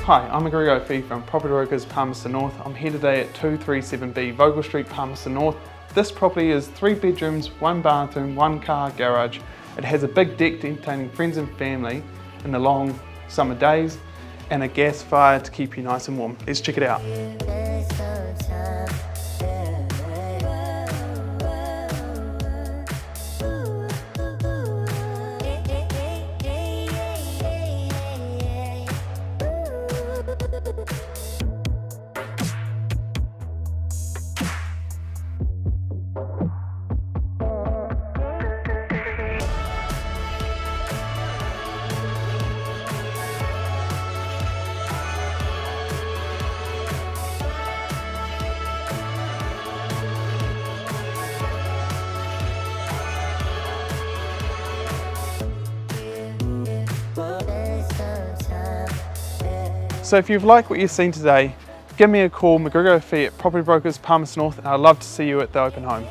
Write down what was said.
Hi, I'm McGregor from Property Brokers Palmerston North. I'm here today at 237B Vogel Street, Palmerston North. This property is 3 bedrooms, 1 bathroom, 1 car garage. It has a big deck to entertain friends and family in the long summer days and a gas fire to keep you nice and warm. Let's check it out. So if you've liked what you've seen today, give me a call, McGregor Fee at Property Brokers Palmerston North, and I'd love to see you at the open home.